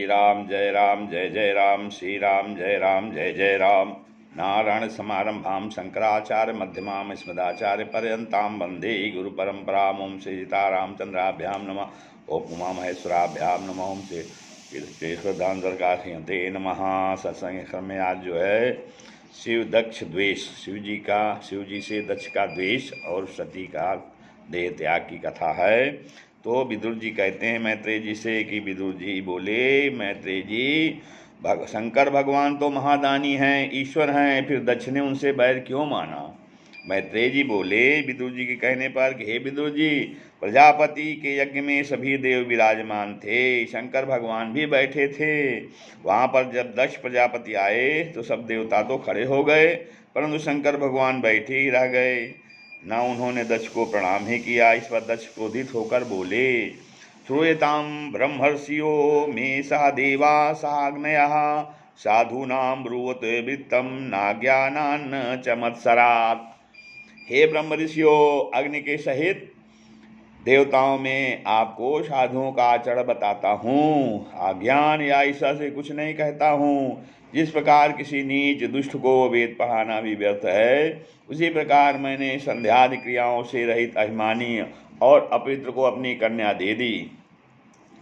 राम जय जय राम, श्री राम जय जय राम। नारायण समारंभां शंकराचार्य मध्यमां अस्मदाचार्य पर्यन्तां वन्दे गुरु परंपराम्। ओम श्री सीतारामचंद्राभ्यां नमः। ओम उमा महेश्वराभ्यां नमः। ओम श्री श्रद्धांजलि नमः। सत्संग में आज जो है शिव दक्ष द्वेष, शिव जी से दक्ष का द्वेष और सती का देह त्याग की कथा है। तो विदुर जी कहते हैं मैत्रेय जी से कि विदुर जी बोले, मैत्रेय जी शंकर भगवान तो महादानी हैं, ईश्वर हैं, फिर दक्ष ने उनसे बैर क्यों माना। मैत्रेय जी बोले विदुर जी के कहने पर कि हे विदुर जी, प्रजापति के यज्ञ में सभी देव विराजमान थे, शंकर भगवान भी बैठे थे। वहाँ पर जब दक्ष प्रजापति आए तो सब देवता तो खड़े हो गए, परंतु शंकर भगवान बैठे ही रह गए, ना उन्होंने दक्ष को प्रणाम ही किया। इस पर दक्ष क्रोधित होकर बोले, श्रूयताम ब्रह्मर्षियो मे सा देवा साग्नयः साधूनां ब्रुवत वृत्तम नाज्ञानान्न च मत्सरात्। हे ब्रह्म ऋषियों, अग्नि के सहित देवताओं में आपको साधुओं का आचरण बताता हूँ, अज्ञान या ईर्ष्या से कुछ नहीं कहता हूँ। जिस प्रकार किसी नीच दुष्ट को वेद पढ़ाना भी व्यर्थ है, उसी प्रकार मैंने संध्यादि क्रियाओं से रहित अभिमानी और अपवित्र को अपनी कन्या दे दी।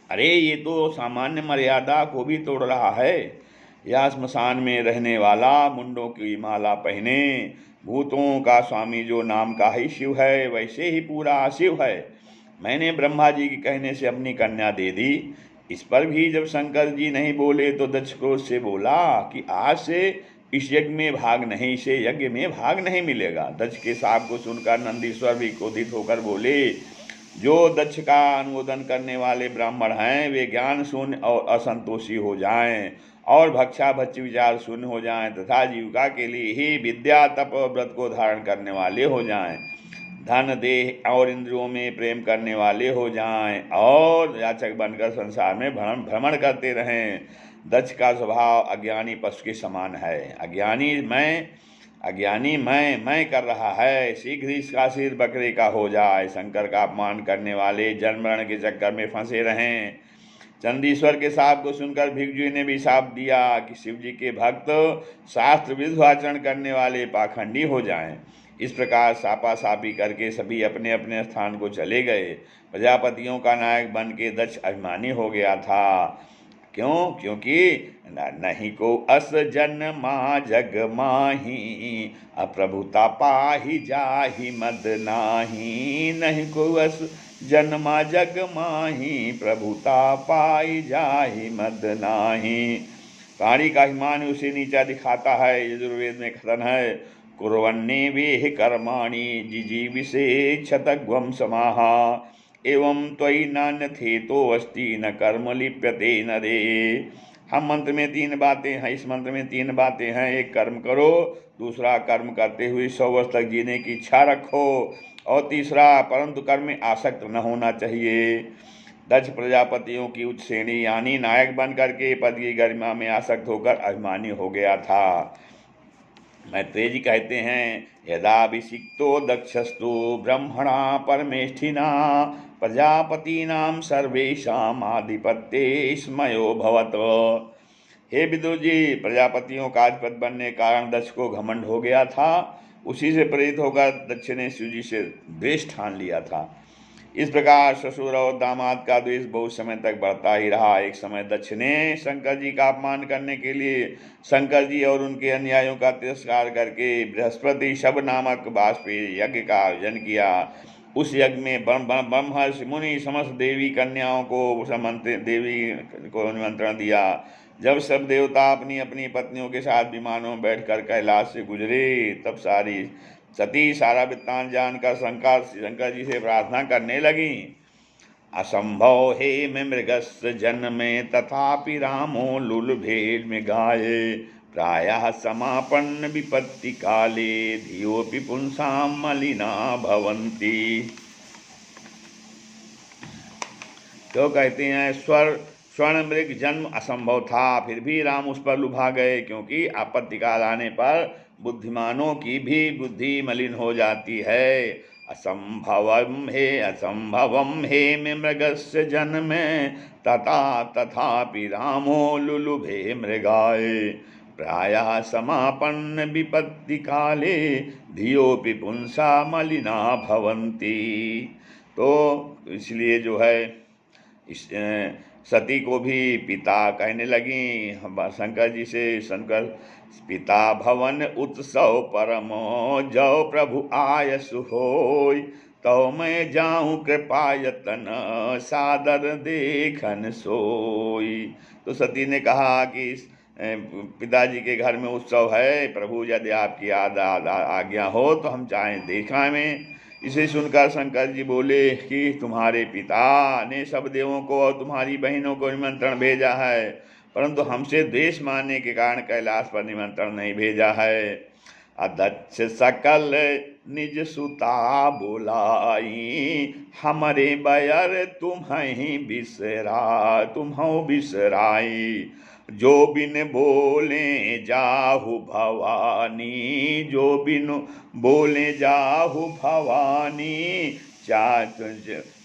अरे ये तो सामान्य मर्यादा को भी तोड़ रहा है। यह स्मशान में रहने वाला, मुंडों की माला पहने, भूतों का स्वामी जो नाम का ही शिव है, वैसे ही पूरा शिव है। मैंने ब्रह्मा जी के कहने से अपनी कन्या दे दी। इस पर भी जब शंकर जी नहीं बोले तो दक्ष क्रोध से बोला कि आज से इस यज्ञ में भाग नहीं, से यज्ञ में भाग नहीं मिलेगा। दक्ष के साप को सुनकर नंदीश्वर भी क्रोधित होकर बोले, जो दक्ष का अनुमोदन करने वाले ब्राह्मण हैं वे ज्ञान शून्य और असंतोषी हो जाएं और भक्षा भक्ष विचार शून्य हो जाएं तथा जीविका के लिए ही विद्या तप और व्रत को धारण करने वाले हो जाएं, धन देह और इंद्रियों में प्रेम करने वाले हो जाएं और याचक बनकर संसार में भ्रमण करते रहें। दक्ष का स्वभाव अज्ञानी पशु के समान है। अज्ञानी मैं कर रहा है, शीघ्र ही इसका सिर बकरे का हो जाए। शंकर का अपमान करने वाले जन्म मरण के चक्कर में फंसे रहें। चंदीश्वर के शाप को सुनकर भिक्षु ने भी शाप दिया कि शिव जी के भक्त शास्त्र विरुद्ध आचरण करने वाले पाखंडी हो जाएं। इस प्रकार सापासापी करके सभी अपने अपने स्थान को चले गए। प्रजापतियों का नायक बन के दक्ष अभिमानी हो गया था। क्यों? क्योंकि नहीं को अस जन्मा जग माही, अप्रभुता पाही जाहि मद नाही। नहीं को अस जन्मा जग माही, प्रभुता पाई जाहि मद नाही। प्राणी का अभिमान उसे नीचा दिखाता है। यजुर्वेद में कथन है, कुर्वन्ने वेह कर्माणि जिजीविषे क्षतग्वं समाहा, एवं त्वयि नान्यथे तो अस्ति न कर्म लिप्यते नरे। हम मंत्र में 3 बातें हैं, इस मंत्र में 3 बातें हैं। एक, कर्म करो, दूसरा, कर्म करते हुए 100 वर्ष तक जीने की इच्छा रखो, और तीसरा, परंतु कर्म में आसक्त न होना चाहिए। दक्ष प्रजापतियों की उच्च श्रेणी यानी नायक बन करके पद की गरिमा में आसक्त होकर अभिमानी हो गया था। मैत्रेय जी कहते हैं, यदाभिषिक्तो दक्षस्तु ब्रह्मणा परमेष्ठिना, प्रजापतीनां सर्वेषां आधिपत्ये स्मयो भवत। हे विदुर जी, प्रजापतियों का अधिपति बनने के कारण दक्ष को घमंड हो गया था। उसी से प्रेरित होकर दक्ष ने शिव जी से द्वेष ठान लिया था। इस प्रकार ससुर और दामाद का द्वेष बहुत समय तक बढ़ता ही रहा। एक समय दक्ष ने शंकर जी का अपमान करने के लिए शंकर जी और उनके अनुयायियों का तिरस्कार करके बृहस्पति शब नामक वाजपेयी यज्ञ का आयोजन किया। उस यज्ञ में ब्रह्मर्षि मुनि समस्त देवी कन्याओं को निमंत्रण दिया। जब सब देवता अपनी अपनी पत्नियों के साथ विमानों में बैठकर कैलाश से गुजरे, तब सती सारा वृत्तांत जानकर शंकर जी से प्रार्थना करने लगी। असंभव हे में मृगस्य जन्मे तथापि रामो लुलुभे मृगाये, प्रायः समापन्न विपत्ति काले धियोपि पुंसां मलिना भवन्ति। तो कहते हैं, स्वर्ण मृग जन्म असंभव था, फिर भी राम उस पर लुभा गए, क्योंकि आपत्ति काल आने पर बुद्धिमानों की भी बुद्धि मलिन हो जाती है असंभवम हे में मृगस्य जन्मे तथा तथापि रामो लुलुभे मृगाय प्रायः समापन्न विपत्ति काले धियोपि पुंसा मलिना भवन्ति। तो इसलिए जो है इस सती को भी पिता कहने लगी शंकर जी से, शंकर पिता भवन उत्सव परमो जो प्रभु आयसु होय तो मैं जाऊं कृपायतन सादर देखन सोई। तो सती ने कहा कि पिताजी के घर में उत्सव है, प्रभु यदि आपकी आज्ञा हो तो हम चाहें देखा में। इसे सुनकर शंकर जी बोले कि तुम्हारे पिता ने सब देवों को और तुम्हारी बहनों को निमंत्रण भेजा है, परंतु हमसे द्वेष मानने के कारण कैलाश पर निमंत्रण नहीं भेजा है। अदक्ष सकल निज सुता बोलाई हमारे बयर तुम्हु बिसराई जो बिन बोले जाहु भवानी जो बिन बोले जाहु भवानी चाच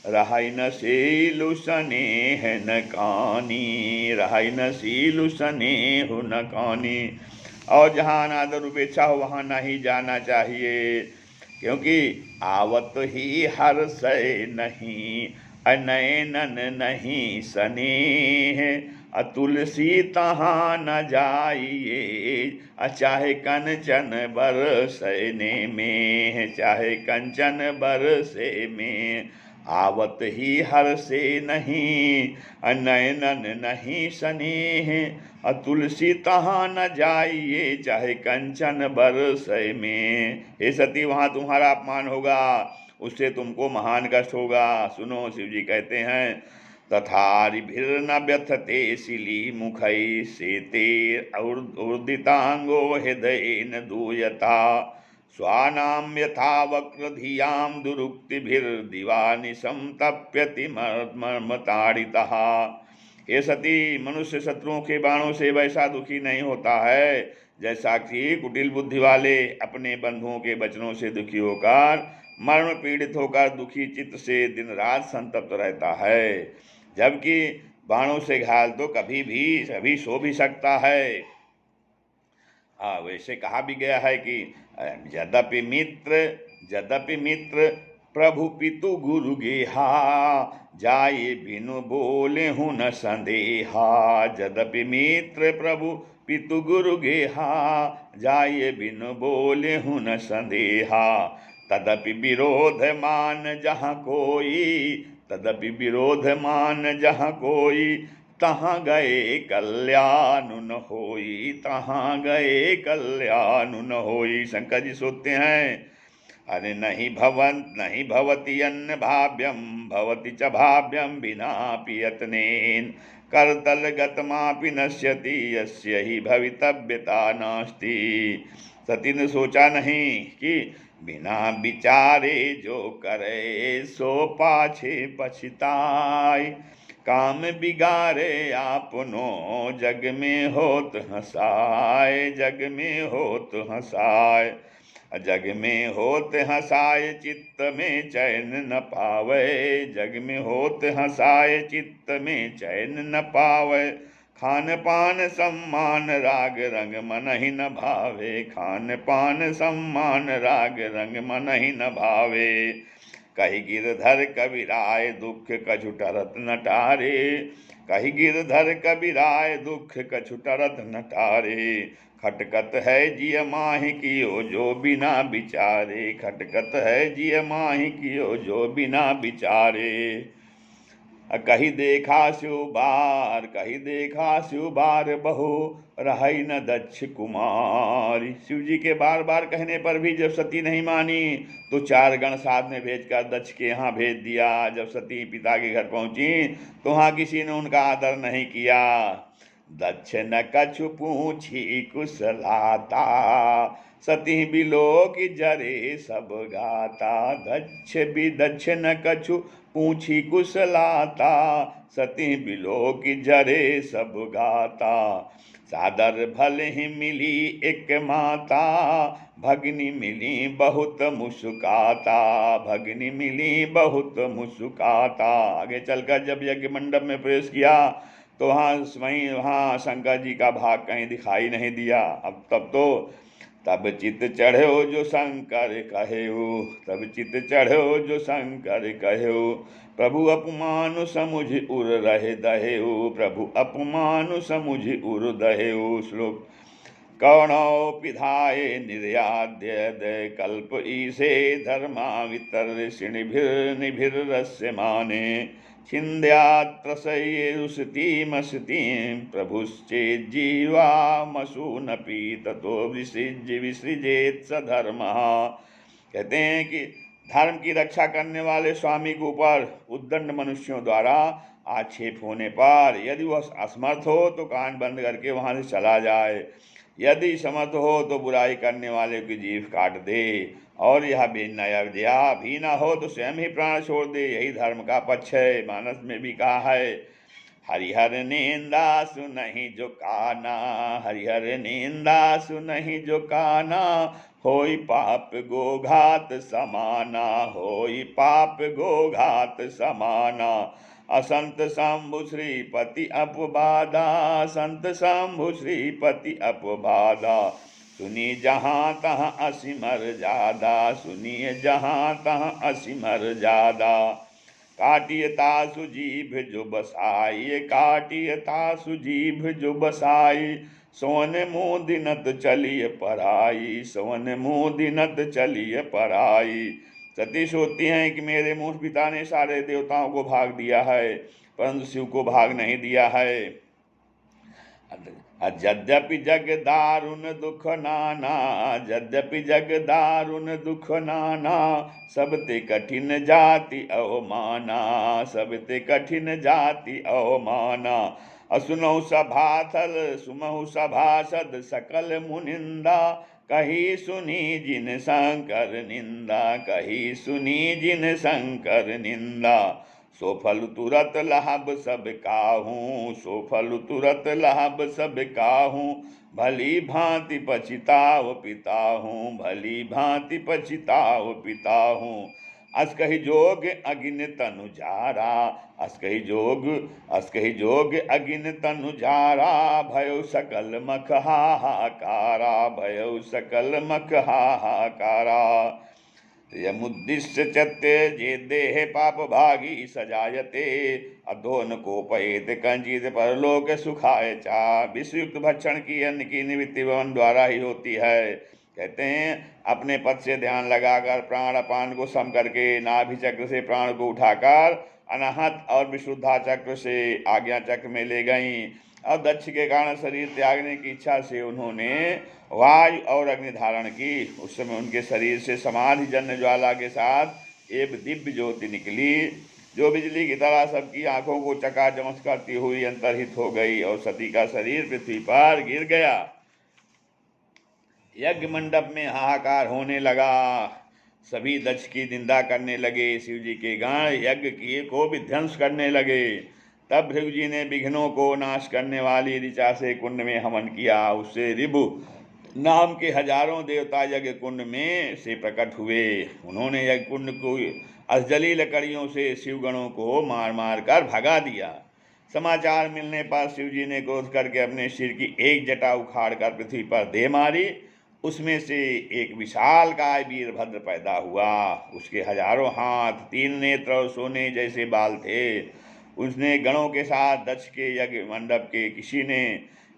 रहाई न सीलु स्नेह न कानी रहाई न सीलु स्नेह न कानी। और जहाँ अनादर उपेक्षा हो वहाँ नहीं जाना चाहिए, क्योंकि आवत ही हर्ष नहीं अनयनन नहीं स्नेह तुलसी तहाँ न जाइए चाहे कंचन बरसने में चाहे कंचन बरसे में आवत ही हर्षे नहीं अनयनन नहीं स्नेह तुलसी तहाँ न जाइए चाहे कंचन बरसे में। हे सती, वहाँ तुम्हारा अपमान होगा, उससे तुमको महान कष्ट होगा। सुनो, शिव जी कहते हैं तथारिभिर्न व्यथते शिली मुखै सेतेर उर्दितांगो हृदयेन दूयता स्वानाम यथा वक्रधियां दुरुक्तिभिर्दिवानिशं तप्यति मर्मताड़ितः। हे सती, मनुष्य शत्रुओं के बाणों से वैसा दुखी नहीं होता है जैसा कि कुटिल बुद्धि वाले अपने बंधुओं के वचनों से दुखी होकर मर्म पीड़ित होकर दुखी चित्त से दिन रात संतप्त रहता है। जबकि बाणों से घायल तो कभी सो भी सकता है। वैसे कहा भी गया है कि यद्यपि मित्र प्रभु पितु गुरु गेहा जाए बिनु बोले हूँ न संदेहा। यद्यपि मित्र प्रभु पितु गुरु गेहा जाए बिनु बोले हूँ न संदेहा तदपि विरोध मान जहाँ कोई तदपि विरोध मान जहाँ कोई तहाँ गए कल्याण न होई तहाँ गए कल्याण न होई। शंकर जी सोचते हैं अरे नहीं भवति अन्न भाव्यम भवति च भाव्यम बिना पियत्नेन करतल गतमापि नश्यति यस्य ही भवितव्यता नास्ति। सती ने सोचा नहीं कि बिना विचारे जो करे सो पाछे पछताय काम बिगारे आपनो जग में होत हंसाए जग में होत हंसाए जग में होत हंसाए चित्त में चैन न पावे जग में होत हंसाए चित्त में चैन न पावे खान पान सम्मान राग रंग मन ही न भावे खान पान सम्मान राग रंग मन ही न भावे कही गिरधर कबीराय दुख कछु टरत न टारे कही गिरधर कबीराय दुख कछु टरत न टारे खटकत है जिय माहि कियो जो बिना विचारे खटकत है जिय माहि कियो जो बिना विचारे कही देखा शिव बार बहु रही न दक्ष कुमारी। शिव जी के बार बार कहने पर भी जब सती नहीं मानी तो 4 गण साथ में भेजकर दक्ष के यहाँ भेज दिया। जब सती पिता के घर पहुंची तो वहाँ किसी ने उनका आदर नहीं किया। दक्ष न कछु पूछी कुशलाता सती बिलोक जरे सब गाता दक्ष न कछु पूछी कुशलाता, सती बिलो की झरे सब गाता। सादर भले ही मिली एक माता, भगनी मिली बहुत मुस्काता, भगनी मिली बहुत मुस्काता। आगे चलकर जब यज्ञ मंडप में प्रवेश किया तो वहाँ शंकर जी का भाग कहीं दिखाई नहीं दिया। अब तब चित चढ़ो जो शंकर कहो, तब चित चढ़ो जो शंकर कहो। प्रभु अपमान समुझ उर रहे दहेऊ, प्रभु अपमान समुझ उर दहेऊ। श्लोक कौणौ पिधाये निर्याद्य दय कल्प ईसे धर्मा वितर निभिर्रस्य माने। छिन्द्यात्रसये रुसती मस्ती प्रभुश्चेज्जीवा मसूनपि ततो विसृजेत सधर्मः। कहते हैं कि धर्म की रक्षा करने वाले स्वामी के ऊपर उद्दंड मनुष्यों द्वारा आक्षेप होने पर यदि वह असमर्थ हो तो कान बंद करके वहां से चला जाए, यदि समर्थ हो तो बुराई करने वाले की जीभ काट दे, और यह बेनया भी ना हो तो स्वयं ही प्राण छोड़ दे। यही धर्म का पक्ष है। मानस में भी कहा है, हरिहर निंदा सुनहि जो काना, हरिहर निंदा सुनहि जो काना, होई पाप गोघात समाना, होई पाप गोघात समाना। असंत शंभु श्रीपति अपबादा, संत शंभु श्रीपति अपबादा। सुनिए जहाँ तहाँ असिमर जादा, सुनिए जहाँ तहाँ असिमर जादा। काटिय तासु जीभ जो बसाई, काटिय तासु जीभ जो बसाई। सोन मुँह दिनत चलिए पराई, सोन मुँह दिनत चलिए पराई। सती सोचती हैं कि मेरे मूर्ख पिता ने सारे देवताओं को भाग दिया है, परंतु शिव को भाग नहीं दिया है। यद्यपि जग दारुण दुख नाना, यद्यपि जग दारुण दुख नाना, सबते कठिन जाति अवमाना, सबते कठिन जाति अवमाना। असुनौ सभाथल सुमहु सभासद सकल मुनिंदा, कही सुनी जिन शंकर निंदा, कही सुनी जिन शंकर निंदा। सो फल तुरत लाभ सब काहूँ, सो फल तुरत लाभ सब काहूँ। भली भांति पछिताव पिता हूँ, भली भांति पछिताव पिता हूँ। अस कही जोग अगिन तनु जारा, अस कही जोग अगिन तनु जारा। भयो सकल मख हाहाकारा, भयो सकल मख हाहाकारा। यमुद्दिश्य चत्य जे देह पाप भागी सजायते, अधोन कोपयेत कंचित परलोक सुखाय चा। विषयुक्त भक्षण की अन्न की निवृत्ति वन द्वारा ही होती है। कहते हैं अपने पद से ध्यान लगाकर प्राण अपान को सम करके नाभि चक्र से प्राण को उठाकर अनाहत और विशुद्धा चक्र से आज्ञा चक्र में ले गईं, और दक्ष के कारण शरीर त्यागने की इच्छा से उन्होंने वायु और अग्नि धारण की। उस समय उनके शरीर से समाधि जन्य ज्वाला के साथ एक दिव्य ज्योति निकली, जो बिजली की तरह सबकी आंखों को चकाचौंध करती हुई अंतर्हित हो गई, और सती का शरीर पृथ्वी पर गिर गया। यज्ञ मंडप में हाहाकार होने लगा। सभी दक्ष की निंदा करने लगे। शिव जी के गण यज्ञ किए को विध्वंस करने लगे। तब भृगु जी ने विघ्नों को नाश करने वाली ऋचा से कुंड में हवन किया। उससे ऋभु नाम के हजारों देवता यज्ञ कुंड में से प्रकट हुए। उन्होंने यज्ञ कुंड को अजली लकड़ियों से शिवगणों को मार मार कर भगा दिया। समाचार मिलने पर शिव जी ने क्रोध करके अपने सिर की एक जटा उखाड़ कर पृथ्वी पर दे मारी। उसमें से एक विशाल काय वीरभद्र पैदा हुआ। उसके हजारों हाथ, 3 नेत्र और सोने जैसे बाल थे। उसने गणों के साथ दक्ष के यज्ञ मंडप के किसी ने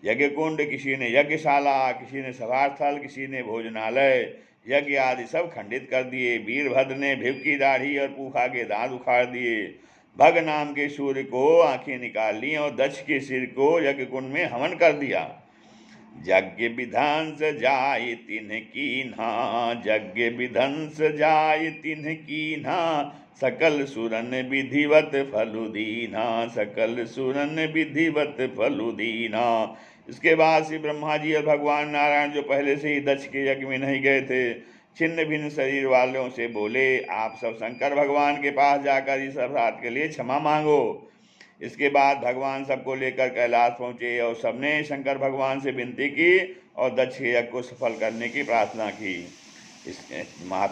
यज्ञ कुंड, किसी ने यज्ञशाला, किसी ने सभास्थल, किसी ने भोजनालय, यज्ञ आदि सब खंडित कर दिए। वीरभद्र ने भिव की दाढ़ी और पूखा के दांत उखाड़ दिए। भग नाम के सूर्य को आंखें निकाल ली और दक्ष के सिर को यज्ञ कुंड में हवन कर दिया। यज्ञ विध्वंस जाय तिन्ह कीन्हा, यज्ञ विध्वंस जाय तिन्ह कीन्हा, सकल सुरन विधिवत फलु दीना, सकल सुरन विधिवत फलु दीना। इसके बाद श्री ब्रह्मा जी और भगवान नारायण, जो पहले से ही दक्ष के यज्ञ में नहीं गए थे, छिन्न भिन्न शरीर वालों से बोले, आप सब शंकर भगवान के पास जाकर इस अपराध के लिए क्षमा मांगो। इसके बाद भगवान सबको लेकर कैलाश पहुंचे और सबने शंकर भगवान से विनती की और दक्ष के यज्ञ को सफल करने की प्रार्थना की। इस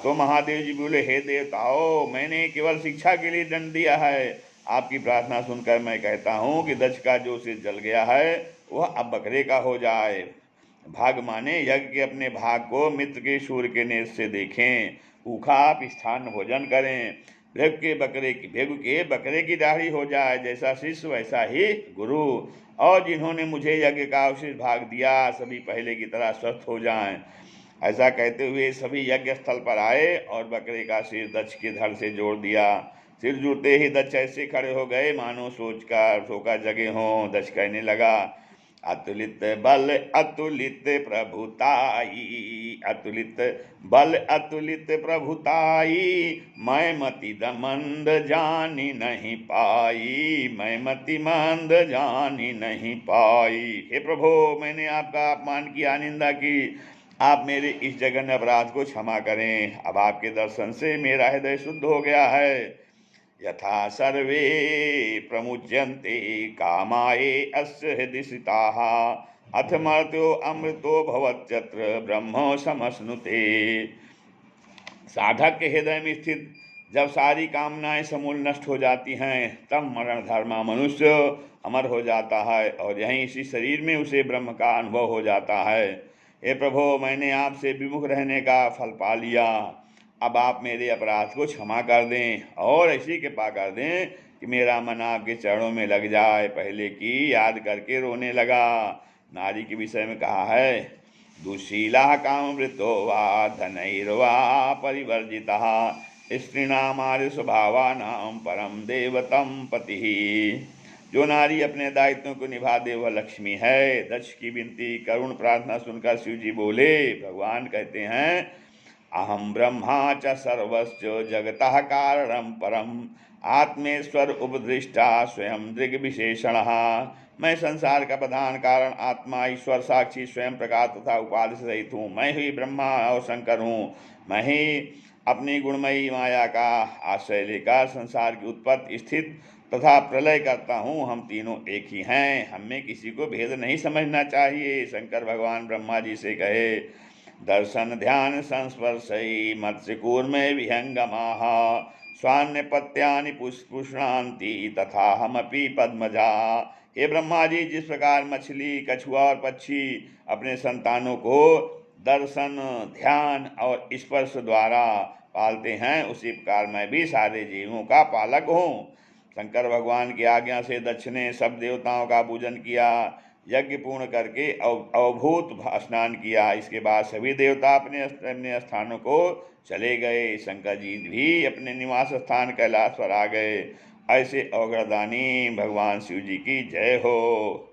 तो महादेव जी बोले, हे देवताओं, मैंने केवल शिक्षा के लिए दंड दिया है। आपकी प्रार्थना सुनकर मैं कहता हूँ कि दक्ष का जो सिर जल गया है वह अब बकरे का हो जाए। भाग माने यज्ञ के अपने भाग को मित्र के सूर्य के नेत्र से देखें। भूखा आप स्थान भोजन करें। भेगु के बकरे की दाढ़ी हो जाए। जैसा शिष्य वैसा ही गुरु। और जिन्होंने मुझे यज्ञ का अवशेष भाग दिया सभी पहले की तरह स्वस्थ हो जाएं। ऐसा कहते हुए सभी यज्ञ स्थल पर आए और बकरे का सिर दक्ष के धड़ से जोड़ दिया। सिर जुड़ते ही दक्ष ऐसे खड़े हो गए मानो सोकर जगे हों। दक्ष कहने लगा, अतुलित बल अतुलित प्रभुताई, अतुलित बल अतुलित प्रभुताई, मैं मति मंद जानी नहीं पाई, मैं मति मंद जानी नहीं पाई। हे प्रभु, मैंने आपका अपमान किया, निंदा की। आप मेरे इस जघन्य अपराध को क्षमा करें। अब आपके दर्शन से मेरा हृदय शुद्ध हो गया है। यथा सर्वे प्रमुच्यन्ते कामाये अस्य हृदि स्थिताः, अथ मर्त्यो अमृतो भवत्यत्र ब्रह्म समश्नुते। साधक के हृदय में स्थित जब सारी कामनाएं समूल नष्ट हो जाती हैं तब मरण धर्मा मनुष्य अमर हो जाता है और यहीं इसी शरीर में उसे ब्रह्म का अनुभव हो जाता है। हे प्रभु, मैंने आपसे विमुख रहने का फल पा लिया। अब आप मेरे अपराध को क्षमा कर दें और ऐसी कृपा कर दें कि मेरा मन आपके चरणों में लग जाए। पहले की याद करके रोने लगा। नारी के विषय में कहा है, दुशीला कामवृतो वा धनैर्वा परिवर्जितः, स्त्रीणामार्य स्वभावानां परम देवतम पति। जो नारी अपने दायित्वों को निभा दे वह लक्ष्मी है। दक्ष की विनती करुण प्रार्थना सुनकर शिव जी बोले, भगवान कहते हैं, अहम ब्रह्मा च सर्वश्च जगतः कारणम परम, आत्मेश्वर उपदृष्टा स्वयं दृग विशेषणः। मैं संसार का प्रधान कारण आत्मा ईश्वर साक्षी स्वयं प्रकाश तथा उपाधि से रहित हूँ। मैं ही ब्रह्मा और शंकर हूँ। मैं ही अपनी गुणमयी माया का आश्रय लेकर संसार की उत्पत्ति स्थित तथा प्रलय करता हूँ। हम तीनों एक ही हैं, हमें किसी को भेद नहीं समझना चाहिए। शंकर भगवान ब्रह्मा जी से कहे, दर्शन ध्यान संस्पर्शई मत्स्य कूर्मे विहंगमाः, स्वान्यपत्यानि पुष्णान्ति तथा हमपि पद्मजा। हे ब्रह्मा जी, जिस प्रकार मछली, कछुआ और पक्षी अपने संतानों को दर्शन, ध्यान और स्पर्श द्वारा पालते हैं, उसी प्रकार मैं भी सारे जीवों का पालक हूँ। शंकर भगवान की आज्ञा से दक्ष ने सब देवताओं का पूजन किया, यज्ञ पूर्ण करके अवभूत स्नान किया। इसके बाद सभी देवता अपने अपने स्थानों को चले गए। शंकर जी भी अपने निवास स्थान कैलाश पर आ गए। ऐसे अवगढ़दानी भगवान शिव जी की जय हो।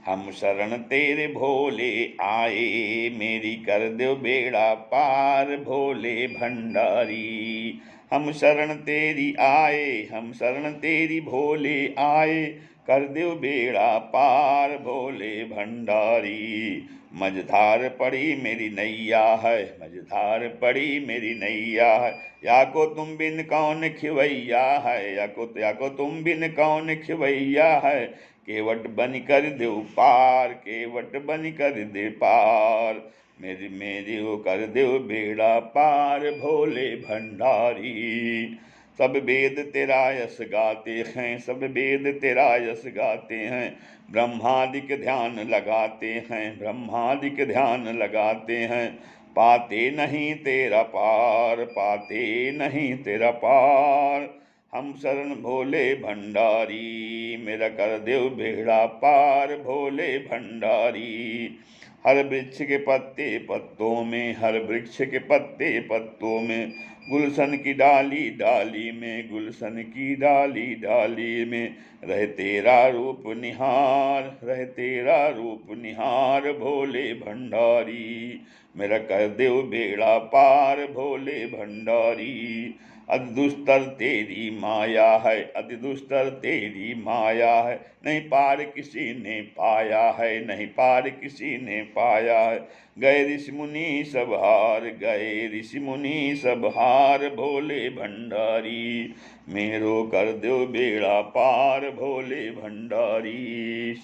हम शरण तेरे भोले आए, मेरी कर दो बेड़ा पार भोले भंडारी। हम शरण तेरी आए, हम शरण तेरी भोले आए, कर दो बेड़ा पार भोले भंडारी। मझधार पड़ी मेरी नैया है, मझधार पड़ी मेरी नैया है, या को तुम बिन कौन खिवैया है, या को तुम बिन कौन खिवैया है, केवट बन कर दे पार, केवट बन कर दे पार। मेरी मेरी वो कर दे बेड़ा पार भोले भंडारी। सब वेद तेरा यश गाते हैं, सब वेद तेरा यश गाते हैं, ब्रह्मादिक ध्यान लगाते हैं, ब्रह्मादिक ध्यान लगाते हैं, पाते नहीं तेरा पार, पाते नहीं तेरा पार। हम शरण भोले भंडारी, मेरा कर देव बेड़ा पार भोले भंडारी। हर वृक्ष के पत्ते पत्तों में, हर वृक्ष के पत्ते पत्तों में, गुलशन की डाली डाली में, गुलशन की डाली डाली में, रह तेरा रूप निहार, रह तेरा रूप निहार भोले भंडारी। मेरा कर देव बेड़ा पार भोले भंडारी। अति दुस्तर तेरी माया है, अति दुस्तर तेरी माया है, नहीं पार किसी ने पाया है, नहीं पार किसी ने पाया है। गए ऋषि मुनि सब हार, गए ऋषि मुनि सब हार, भोले भंडारी मेरो कर दो बेड़ा पार, भोले भंडारी।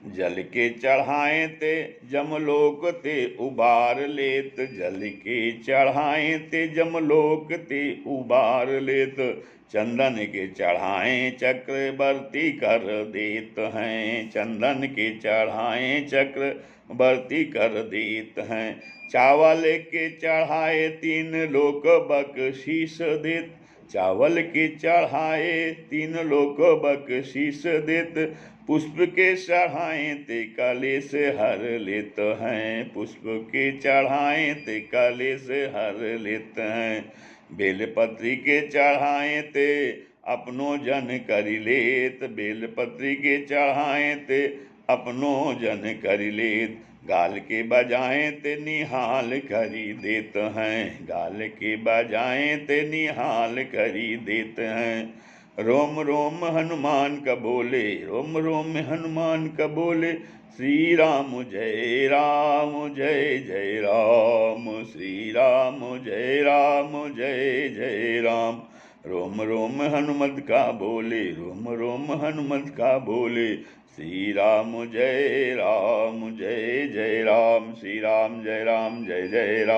जल के चढ़ाए ते जमलोक ते उबार लेत, जल के चढ़ाए ते जमलोक ते उबार लेत, चंदन के चढ़ाए चक्रवर्ती कर देत हैं, चंदन के चढ़ाए चक्रवर्ती कर देत हैं। चावल के चढ़ाए तीन लोक बख्शीश देत, चावल के चढ़ाए तीन लोक बख्शीश देत, पुष्प के चढ़ाए ते काले से हर लेत हैं, पुष्प के चढ़ाए ते काले से हर लेत हैं। बेलपत्री के चढ़ाए ते अपनो जन करि लेत, बेलपत्री के चढ़ाए ते अपनो जन करि लेत, गाल के बजाए ते निहाल करी देत हैं, गाल के बजाए ते निहाल करी देत हैं। रोम रोम हनुमान का बोले, रोम रोम हनुमान का बोले, श्री राम जय जय राम, श्री राम जय जय राम। रोम रोम हनुमत का बोले, रोम रोम हनुमत का बोले, श्री राम जय जय राम, श्री राम जय जय राम।